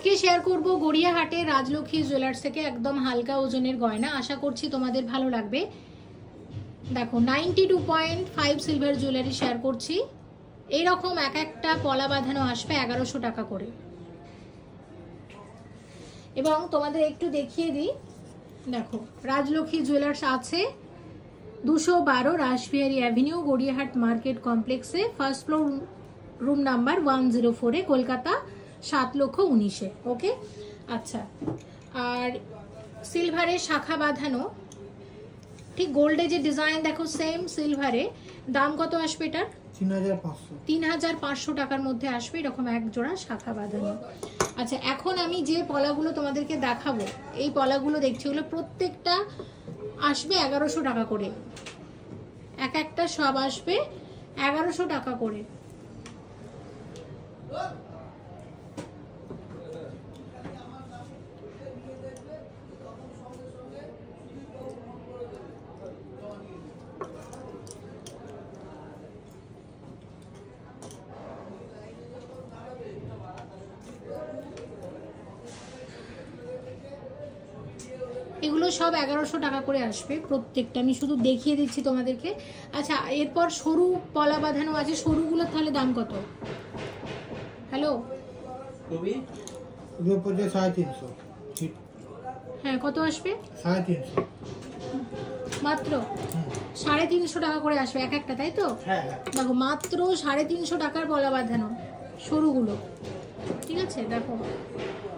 আজকে শেয়ার করব গড়িয়াহাটে রাজলক্ষ্মী জুয়েলার্স থেকে একদম হালকা ওজনের গয়না। আশা করছি তোমাদের ভালো লাগবে। দেখো 92.5 সিলভার জুয়েলারি শেয়ার করছি। এইরকম এক একটা পলা বাঁধানো আসবে 1100 টাকা করে। এবং তোমাদের একটু দেখিয়ে দিই, দেখো রাজলক্ষ্মী জুয়েলার্স আছে 212 রাসবিহারী অ্যাভিনিউ, গড়িয়াহাট মার্কেট কমপ্লেক্সে, ফার্স্ট ফ্লোর, রুম নাম্বার 104 এ, কলকাতা 7,19,000। ওকে, আচ্ছা। আর সিলভারের শাখা বাঁধানো, ঠিক গোল্ডে যে ডিজাইন দেখো সেম সিলভারে, দাম কত আসবে এটার? 3,500 টাকার মধ্যে আসবে এরকম এক জোড়া শাখা বাঁধানো। আচ্ছা, এখন আমি যে পলাগুলো তোমাদেরকে দেখাবো, এই পলাগুলো দেখছি, ওগুলো প্রত্যেকটা আসবে 1100 টাকা করে। এক একটা সব আসবে 1100 টাকা করে। এগুলো সব 1100 টাকা করে আসবে প্রত্যেকটা, আমি শুধু দেখিয়ে দিচ্ছি তোমাদেরকে। আচ্ছা, এরপর সরু পলা বাঁধানো আছে, সরুগুলো তাহলে দাম কত? হ্যালো, হ্যাঁ কত আসবে? 350, মাত্র 350 টাকা করে আসবে এক একটা, তাই তো? দেখো মাত্র 350 টাকার পলা বাঁধানো সরুগুলো, ঠিক আছে? দেখো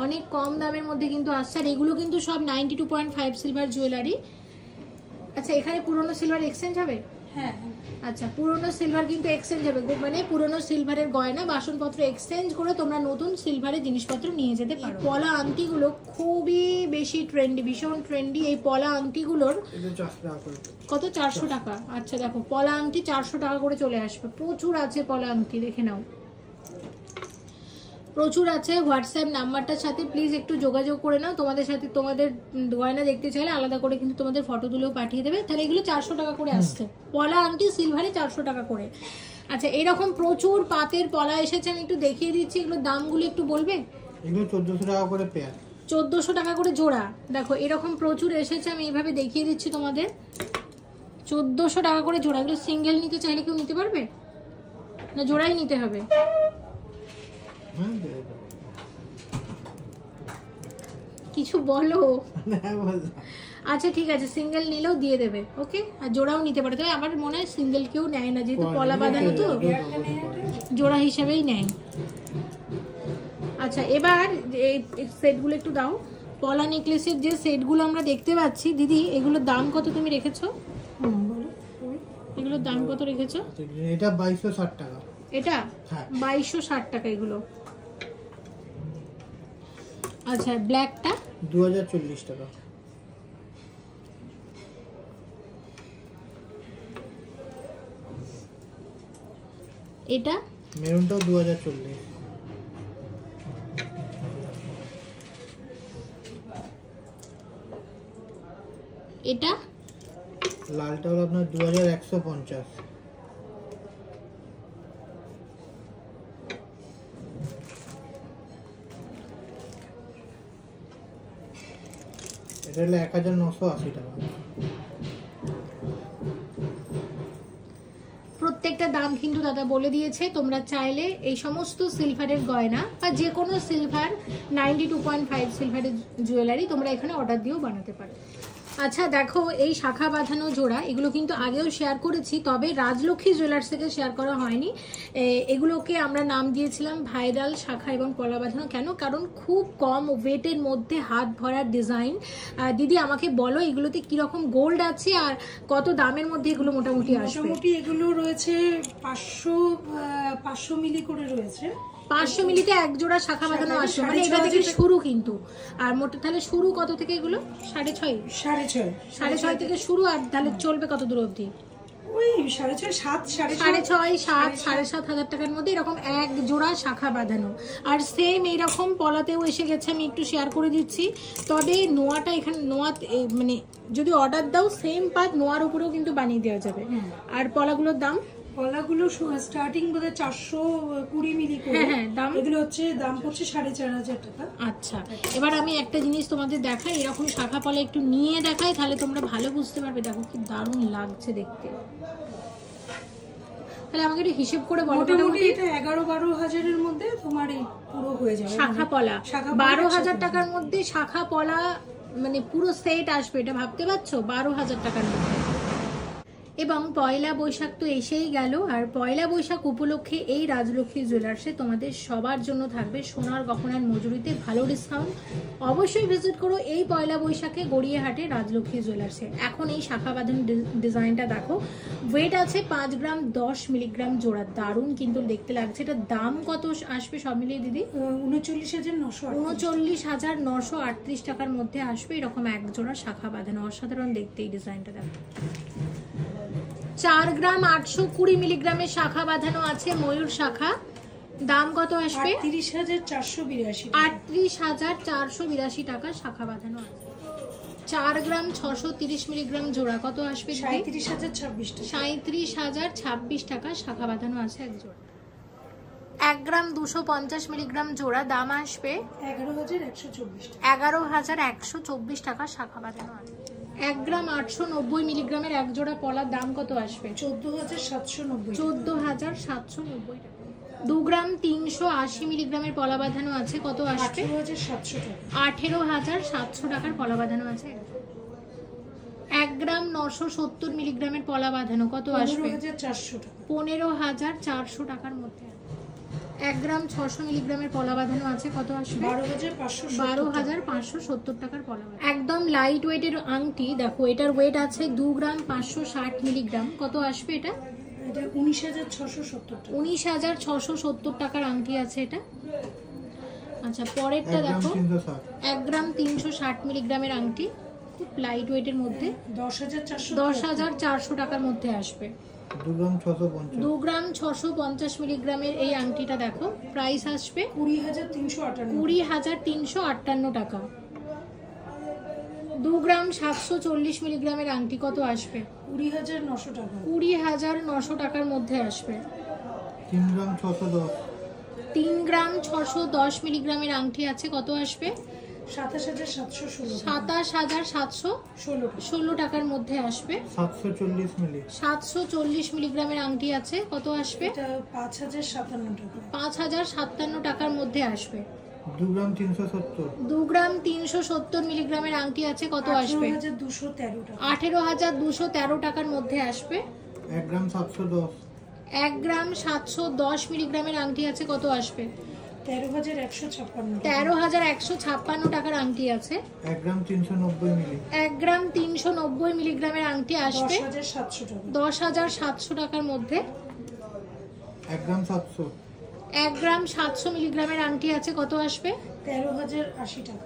অনেক কম দামের মধ্যে কিন্তু আসছে। আর এগুলো কিন্তু সব 92.5 সিলভার জুয়েলারি। আচ্ছা, এখানে পুরনো সিলভার এক্সচেঞ্জ হবে? হ্যাঁ। আচ্ছা, পুরনো সিলভার কিন্তু এক্সচেঞ্জ হবে, মানে পুরনো সিলভারের গয়না বাসনপত্র এক্সচেঞ্জ করে তোমরা নতুন সিলভারের জিনিসপত্র নিয়ে যেতে পারো। পলা আংটিগুলো খুবই বেশি ট্রেন্ডি, ভীষণ ট্রেন্ডি। এই পলা আংটিগুলোর কত? 400 টাকা। আচ্ছা দেখো, পলা আংটি 400 টাকা করে চলে আসবে। প্রচুর আছে পলা আংটি, দেখে নাও, প্রচুর আছে। হোয়াটসঅ্যাপ নাম্বারটার সাথে প্লিজ একটু যোগাযোগ করে নাও। তোমাদের সাথে তোমাদের গয়না দেখতে চাইলে আলাদা করে কিন্তু তোমাদের ফটো তুলেও পাঠিয়ে দেবে। তাহলে এগুলো 400 টাকা করে আসছে, পলা আংটি সিলভারে 400 টাকা করে। আচ্ছা, এরকম প্রচুর পাতের পলা এসেছে, আমি একটু দেখিয়ে দিচ্ছি। এগুলোর দামগুলো একটু বলবে? এগুলো 1400 টাকা করে পেয়ার, 1400 টাকা করে জোড়া। দেখো এরকম প্রচুর এসেছে, আমি এইভাবে দেখিয়ে দিচ্ছি তোমাদের। 1400 টাকা করে জোড়া। এগুলো সিঙ্গেল নিতে চাইলে কেউ নিতে পারবে না, জোড়াই নিতে হবে? কিছু বলো। আচ্ছা ঠিক আছে, সিঙ্গেল নিলেও দিয়ে দেবে, ওকে। আর জোড়াও নিতে পারে, তবে আমার মনে হয় সিঙ্গেল কেউ নেয় না, যেহেতু পলা বাঁধানো তো জোড়া হিসেবেই নেয়। আচ্ছা, এবার এই সেটগুলো একটু দাও। পলা নেকলেসের যে সেটগুলো আমরা দেখতে পাচ্ছি, দিদি এগুলোর দাম কত তুমি রেখেছো? এগুলোর দাম কত রেখেছো? এটা 2260 টাকা। এটা 2260 টাকা এগুলো। আচ্ছা, ব্ল্যাকটা 2040 টাকা। এটা মেরুনটাও 2040। এটা লালটা হলো আপনার 2150। এটা হলো 1980 টাকা। প্রত্যেকটা দাম কিন্তু দাদা বলে দিয়েছে। তোমরা চাইলে এই সমস্ত সিলভারের গয়না বা যে কোনো সিলভার 92.5 সিলভারের জুয়েলারি তোমরা এখানে অর্ডার দিয়েও বানাতে পারো। আচ্ছা দেখো, এই শাখা বাঁধানো জোড়া, এগুলো কিন্তু আগেও শেয়ার করেছি, তবে রাজলক্ষ্মী জুয়েলার্স থেকে শেয়ার করা হয়নি। এগুলোকে আমরা নাম দিয়েছিলাম ভাইরাল শাখা এবং পলা বাঁধানো। কেন? কারণ খুব কম ওয়েটের মধ্যে হাত ভরার ডিজাইন। দিদি আমাকে বলো এগুলোতে কিরকম গোল্ড আছে আর কত দামের মধ্যে এগুলো মোটামুটি আসবে? মোটামুটি এগুলো রয়েছে 500 মিলি করে রয়েছে। 500 মিলিতে এক জোড়া শাখা বাঁধানো আসবে, মানে এটা থেকে শুরু কিন্তু। আর মোটা তাহলে শুরু কত থেকে এগুলো? 6.5 থেকে শুরু। আর তাহলে চলবে কত দূর অবধি? ওই 6.5, 7, 7,500 টাকার মধ্যে এরকম এক জোড়া শাখা বাঁধানো। আর সেম এইরকম পলাতেও এসে গেছে, আমি একটু শেয়ার করে দিচ্ছি। তবে নোয়াটা এখানে, নোয়া মানে যদি অর্ডার দাও সেম পাত নোয়ার উপরেও কিন্তু বানিয়ে দেওয়া যাবে। আর পলাগুলোর দাম পলাগুলো স্টার্টিং বোধহয় 420 মিলি করে। হ্যাঁ, দাম এগুলো হচ্ছে দাম পড়ছে 4,500 টাকা। আচ্ছা, এবার আমি একটা জিনিস তোমাদের দেখাই, এরকম শাখা পলা একটু নিয়ে দেখাই, তাহলে তোমরা ভালো বুঝতে পারবে। দেখো কি দারুণ লাগছে দেখতে। তাহলে আমাকে একটু হিসেব করে বলো, মোটামুটি এটা 11-12 হাজারের মধ্যে তোমার এই পুরো হয়ে যাবে। শাখা পলা 12,000 টাকার টাকার মধ্যে শাখা পলা মানে পুরো সেট আসবে, এটা ভাবতে পারছো? 12,000 টাকার মধ্যে। এবং পয়লা বৈশাখ তো এসেই গেল, আর পয়লা বৈশাখ উপলক্ষে এই রাজলক্ষ্মী জুয়েলার্সে তোমাদের সবার জন্য থাকবে সোনার গহনার মজুরিতে ভালো ডিসকাউন্ট। অবশ্যই ভিজিট করো এই পয়লা বৈশাখে গড়িয়াহাটে রাজলক্ষ্মী জুয়েলার্সে। এখন এই শাখা বাঁধানো ডিজাইনটা দেখো, ওয়েট আছে 5 গ্রাম 10 মিলিগ্রাম জোড়া, দারুণ কিন্তু দেখতে লাগছে। এটা দাম কত আসবে সব মিলিয়ে দিদি? 39,938 টাকার মধ্যে আসবে এরকম এক জোড়া শাখা বাঁধানো। অসাধারণ দেখতে এই ডিজাইনটা দেখো। 4 গ্রাম 820 মিলিগ্রামের শাখা বাঁধানো আছে ময়ূর শাখা, দাম কত আসবে? 38,482 টাকা শাখা বাঁধানো আছে। 4 গ্রাম 630 মিলিগ্রাম জোড়া, কত আসবে? 37,026 টাকা শাখা বাঁধানো আছে এক জোড়া। 1 গ্রাম 250 মিলিগ্রাম জোড়া, দাম আসবে 11,124 টাকা শাখা বাঁধানো আছে। 1 গ্রাম 890 মিলিগ্রামের এক জোড়া পলার দাম কত আসবে? 14,790 টাকা। 2 গ্রাম 380 মিলিগ্রামের পলা বাঁধানো আছে, কত আসবে? 18,700 টাকার পলা বাঁধানো আছে। 1 গ্রাম 970 মিলিগ্রামের পলা বাঁধানো, কত আসবে? 15,400 টাকার মধ্যে। 1 গ্রাম 600 মিলিগ্রামের পলা বাঁধানো আছে, কত আসবে? 12,570 টাকার পলা বাঁধানো। একদম লাইট ওয়েটের আংটি দেখো, এটার ওয়েট আছে 2 গ্রাম 560 মিলিগ্রাম, কত আসবে এটা? 19,670 টাকার আংটি আছে এটা। আচ্ছা, পরেরটা দেখো, 1 গ্রাম 360 মিলিগ্রামের আংটি, খুব লাইট ওয়েটের মধ্যে 10,400 টাকার মধ্যে আসবে। 2 গ্রাম 650 মিলিগ্রামের এই আংটিটা দেখো, প্রাইস আসবে 20,358 টাকা। 2 গ্রাম 740 মিলিগ্রামের আংটি কত আসবে? 20,900 টাকার মধ্যে আসবে। 3 গ্রাম 610 মিলিগ্রামের আংটি আছে, কত আসবে? 27,716 টাকার মধ্যে আসবে। 740 মিলিগ্রামের আংটি আছে, কত আসবে? 5,057 টাকার মধ্যে আসবে। 2 গ্রাম 370 মিলিগ্রামের আংটি আছে, কত আসবে? 18,213 টাকার মধ্যে আসবে। 1 গ্রাম 710 মিলিগ্রামের আংটি আছে, কত আসবে? 13,156 টাকার আংটি আছে। 1 গ্রাম 390 মিলি। 1 গ্রাম 390 মিলিগ্রামের আংটি আসবে 10,700 টাকার মধ্যে। 1 গ্রাম 700। 1 গ্রাম 700 মিলিগ্রামের আংটি আছে, কত আসবে?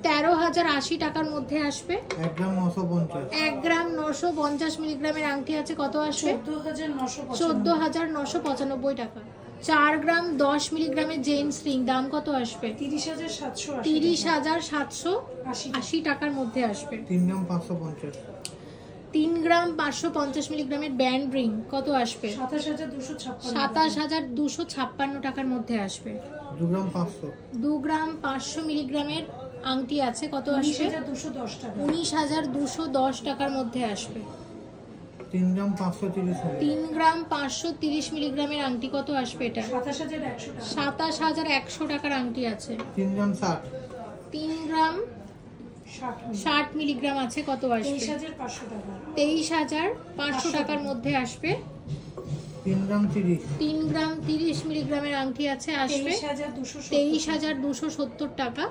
13,080 টাকার মধ্যে আসবে। 1 গ্রাম 950। 1 গ্রাম 950 মিলিগ্রামের আংটি আছে, কত আসবে? 14,995 টাকা। 4 গ্রাম 10 মিলিগ্রামের জেন্টস রিং, দাম কত আসবে? 30,780 টাকার মধ্যে আসবে। 3 গ্রাম 550। 3 গ্রাম 550 মিলিগ্রামের ব্যান্ড রিং, কত আসবে? 27,256 টাকার মধ্যে আসবে। 2 গ্রাম 500। 2 গ্রাম 500 মিলিগ্রামের আংটি আছে, কত আসবে? 19,210 টাকার মধ্যে আসবে। 3 গ্রাম 530 মিলি। 3 গ্রাম 530 মিলিগ্রামের আংটি, কত আসবে এটা? 27,100 টাকার আংটি আছে। 3 গ্রাম 60। 3 গ্রাম 60 মিলিগ্রাম আছে, কত আসবে? 23,500 টাকার মধ্যে আসবে। 3 গ্রাম 30। 3 গ্রাম 30 মিলিগ্রামের আংটি আছে, আসবে 23,270 টাকা।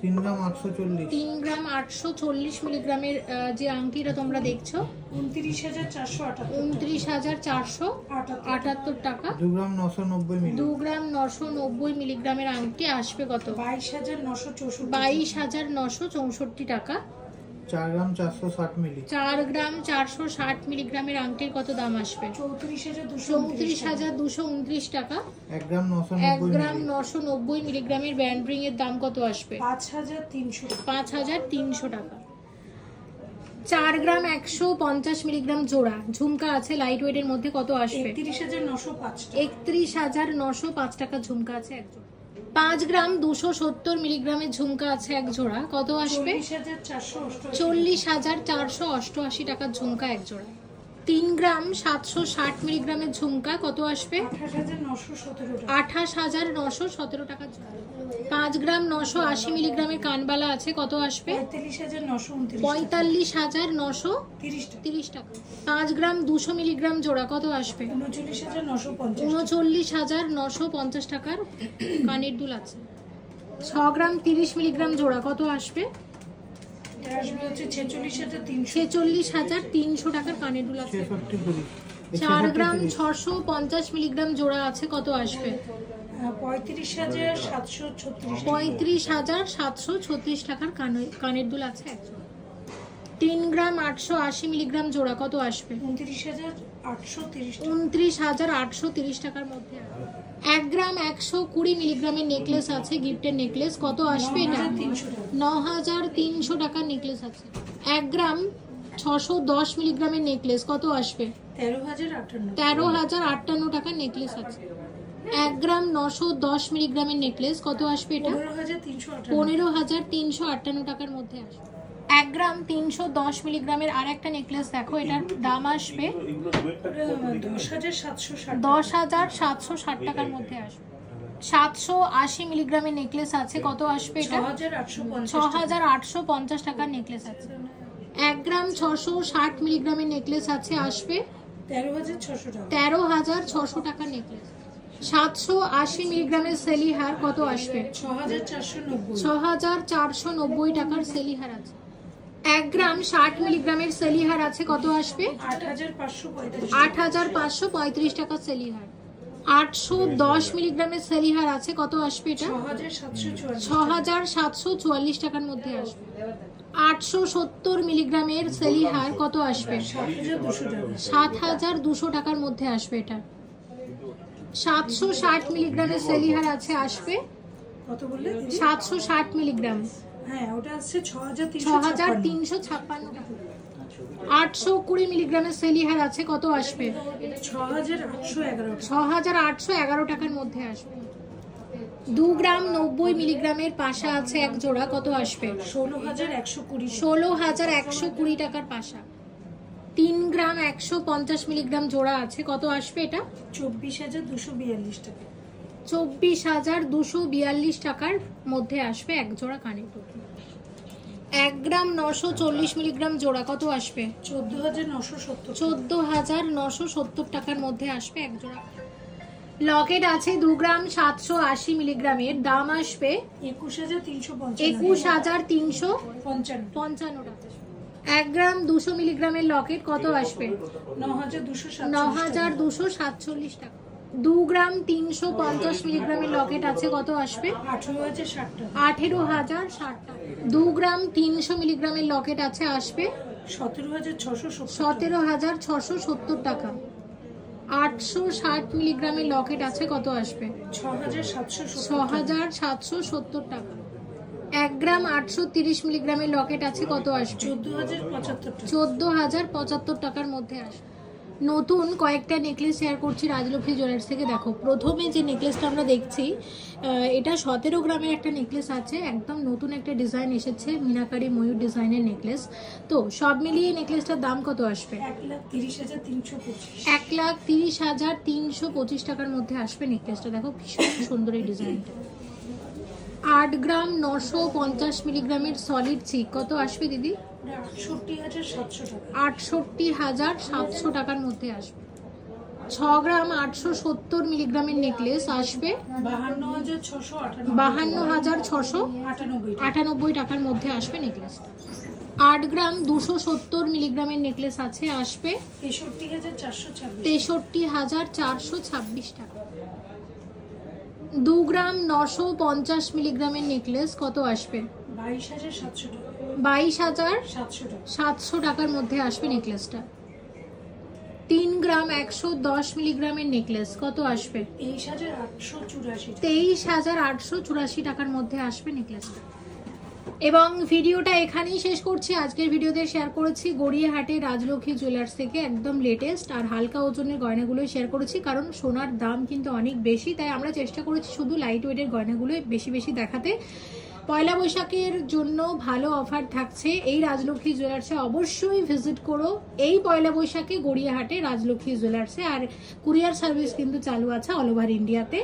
3 গ্রাম 840। 3 গ্রাম 840 মিলিগ্রামের যে আংটিটা তোমরা দেখছো, 29,478 টাকা। 2 গ্রাম 990 মিলি। 2 গ্রাম 990 মিলিগ্রামের আংটি আসবে কত? 22,964 টাকা। 4 গ্রাম 460 মিলি। 4 গ্রাম 460 মিলিগ্রামের আংটির কত দাম আসবে? 34,229 টাকা। 1 গ্রাম 990 মিলিগ্রামের ব্যান্ড রিং এর দাম কত আসবে? 5,300 টাকা। 4 গ্রাম 150 মিলিগ্রাম জোড়া ঝুমকা আছে লাইট ওয়েটের মধ্যে, কত আসবে? 31,905 টাকা ঝুমকা আছে এক জোড়া। 5 গ্রাম 270 মিলিগ্রামের ঝুমকা আছে এক জোড়া, কত আসবে? 40,488 টাকার ঝুমকা এক জোড়া। 3 গ্রাম 760 মিলিগ্রামের ঝুমকা, কত আসবে? 28,917 টাকার ঝুমকা। 5 গ্রাম 980 মিলিগ্রামের কানবালা আছে, কত আসবে? 45,930 টাকা। 5 গ্রাম 200 মিলিগ্রাম জোড়া, কত আসবে? 39,950 টাকার কানের দুল আছে। 6 গ্রাম 30 মিলিগ্রাম জোড়া, কত আসবে? 46,300 টাকার কানের দুল আছে। 4 গ্রাম 650 মিলিগ্রাম জোড়া আছে, কত আসবে? 35,736 টাকার কানের দুল আছে এক জোড়া। 3 গ্রাম 880 মিলিগ্রাম জোড়া, কত আসবে? 29,830 টাকার মধ্যে। 1 গ্রাম 120 মিলিগ্রামের নেকলেস আছে, গিফটের নেকলেস, কত আসবে এটা? 9,300 টাকার নেকলেস আছে। 1 গ্রাম 610 মিলিগ্রামের নেকলেস, কত আসবে? 13,058 টাকার নেকলেস আছে। 1 গ্রাম 910 মিলিগ্রামের নেকলেস, কত আসবে এটা? 15,358 টাকার মধ্যে আসবে। 1 গ্রাম 310 মিলিগ্রামের আর একটা নেকলেস দেখো, এটার দাম আসবে 10,760 টাকার মধ্যে আসবে। 780 মিলিগ্রামের নেকলেস আছে, কত আসবে এটা? 6,850 টাকার নেকলেস আছে। 1 গ্রাম 660 মিলিগ্রামের নেকলেস আছে, আসবে 13,600 টাকার নেকলেস। 780 মিলিগ্রামের সেলিহার, কত আসবে? 6,490 টাকার সেলিহার আছে। 1 গ্রাম 60 মিলিগ্রামের সেলিহার আছে, কত আসবে? 8,535 টাকা সেলিহার। 810 মিলিগ্রামের সেলিহার আছে, কত আসবে এটা? 6,744 টাকার মধ্যে আসবে। 870 মিলিগ্রামের সেলিহার, কত আসবে? 7,200 টাকার মধ্যে আসবে এটা। 760 মিলিগ্রামের সেলিহার আছে, আসবে কত বললে? 760 মিলিগ্রাম, হ্যাঁ ওটা আছে 6,356 টাকা। 820 মিলিগ্রামের সেলিহার আছে, কত আসবে? 6,811 টাকার মধ্যে আসবে। 2 গ্রাম 90 মিলিগ্রামের পাশা আছে এক জোড়া, কত আসবে? 16,120 টাকার পাশা। 3 গ্রাম 150 মিলিগ্রাম জোড়া আছে, কত আসবে এটা? 24,242 টাকা। 24,242 টাকার মধ্যে আসবে এক জোড়া কানের দুল। 1 গ্রাম 940 মিলিগ্রাম জোড়া, কত আসবে? 14,970 টাকার মধ্যে আসবে এক জোড়া। লকেট আছে 2 গ্রাম 780 মিলিগ্রামের, দাম আসবে 21,355 টাকা। 1 গ্রাম 200 মিলিগ্রামের লকেট, কত আসবে? 9,247 টাকা। 2 গ্রাম 350 মিলিগ্রামের লকেট আছে, কত আসবে? 18,060 টাকা। 2 গ্রাম 300 মিলিগ্রামের লকেট আছে, আসবে 17,670 টাকা। 860 মিলিগ্রামের লকেট আছে, কত আসবে? 6,770 টাকা। 1 গ্রাম 830 মিলিগ্রামের লকেট আছে, কত আসবে? 14,075 টাকার মধ্যে আসবে। নতুন কয়েকটা নেকলেস শেয়ার করছি রাজলক্ষ্মী জুয়েলার্স থেকে। দেখো, প্রথমে যে নেকলেসটা আমরা দেখছি, এটা 17 গ্রামের একটা নেকলেস আছে, একদম নতুন একটা ডিজাইন এসেছে, মিনাকারি ময়ূর ডিজাইনের নেকলেস। তো সব মিলিয়ে নেকলেসটার দাম কত আসবে? 1,30,325 টাকার মধ্যে আসবে নেকলেসটা। দেখো, ভীষণ সুন্দর এই ডিজাইনটা। 8 গ্রাম 950 মিলিগ্রামের সলিড চিক, কত আসবে দিদি? 68,700 টাকার মধ্যে আসবে। 6 গ্রাম 870 মিলিগ্রামের নেকলেস আসবে 52,698 টাকার মধ্যে আসবে নেকলেসটা। 8 গ্রাম 270 মিলিগ্রামের নেকলেস আছে, আসবে 63,426 টাকা। 2 গ্রাম 950 মিলিগ্রামের নেকলেস, কত আসবে? 22,700 টাকার মধ্যে আসবে নেকলেসটা। 3 গ্রাম 110 মিলিগ্রামের নেকলেস, কত আসবে? 23,884 টাকার মধ্যে আসবে নেকলেসটা। এবং ভিডিওটা এখানেই শেষ করছি। আজকের ভিডিওতে শেয়ার করেছি গড়িয়াহাটে রাজলক্ষ্মী জুয়েলার্স থেকে একদম লেটেস্ট আর হালকা ওজনের গয়নাগুলো শেয়ার করেছি, কারণ সোনার দাম কিন্তু অনেক বেশি, তাই আমরা চেষ্টা করেছি শুধু লাইট ওয়েটের গয়নাগুলো বেশি বেশি দেখাতে। পয়লা বৈশাখের জন্য ভালো অফার থাকছে এই রাজলক্ষ্মী জুয়েলার্সে, অবশ্যই ভিজিট করো এই পয়লা বৈশাখে গড়িয়াহাটে রাজলক্ষ্মী জুয়েলার্সে। আর কুরিয়ার সার্ভিস কিন্তু চালু আছে অল ওভার ইন্ডিয়াতে।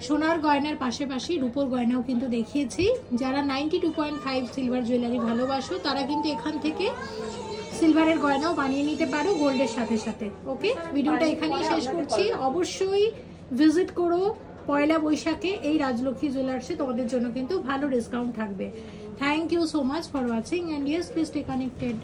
সোনার গয়নার পাশাপাশি রূপোর গয়নাও কিন্তু দেখিয়েছি। যারা 92.5 সিলভার জুয়েলারি ভালোবাসো তারা কিন্তু এখান থেকে সিলভারের গয়নাও বানিয়ে নিতে পারো গোল্ডের সাথে সাথে। ওকে, ভিডিওটা এখানেই শেষ করছি। অবশ্যই ভিজিট করো পয়লা বৈশাখে এই রাজলক্ষ্মী জুয়েলার্সে, তোমাদের জন্য কিন্তু ভালো ডিসকাউন্ট থাকবে। Thank you so much for watching, and yes, please stay connected.